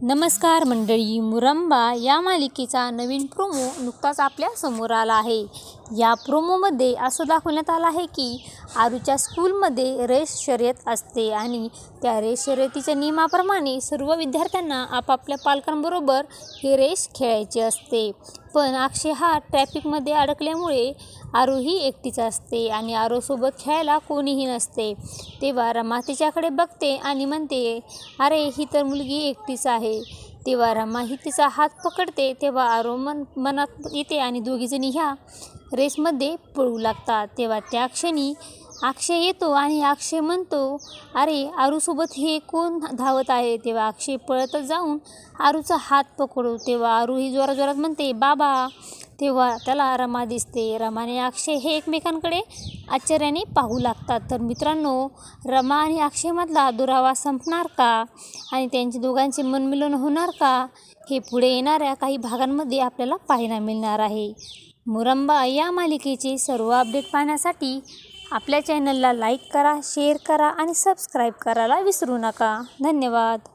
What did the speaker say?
नमस्कार मंडळी, मुरंबा या मालिकेचा नवीन प्रोमो नुकताच आपल्या समोर आला आहे। या प्रोमोमध्ये असं दाखवण्यात आलं आहे की आरूच्या स्कूलमध्ये रेस शर्यत असते आणि त्या रेस शर्यतीच्या नियमाप्रमाणे सर्व विद्यार्थ्यांना आपापल्या पालकांबरोबर ही रेस खेळायची असते। पण अक्षय हा ट्रॅफिकमध्ये अडकल्यामुळे आरूही एकटीच असते आणि आरूसोबत खेळायला कोणीही नसते। तेव्हा रमा तिच्याकडे बघते आणि म्हणते, अरे ही तर मुलगी एकटीच आहे। तेव्हा रमा ही तिचा हात पकडते। तेव्हा आरू मनात येते आणि दोघीजणी ह्या रेसमध्ये पळू लागतात। तेव्हा त्या क्षणी अक्षय येतो आणि अक्षय म्हणतो, अरे आरूसोबत हे कोण धावत आहे। तेव्हा अक्षय पळतच जाऊन आरूचा हात पकडतो। तेव्हा आरू ही जोराजोरात म्हणते, बाबा। तेव्हा त्याला रमा दिसते। रमाने अक्षय हे एकमेकांकडे आश्चर्याने पाहू लागतात। तर मित्रांनो, रमा आणि अक्षयमधला दुरावा संपणार का आणि त्यांचे दोघांचे मनमिलन होणार का, हे पुढे येणाऱ्या काही भागांमध्ये आपल्याला पाहायला मिळणार आहे। मुरंबा या मालिकेचे सर्व अपडेट पाहण्यासाठी आपल्या चॅनलला लाईक करा, शेअर करा आणि सबस्क्राईब करायला विसरू नका। धन्यवाद।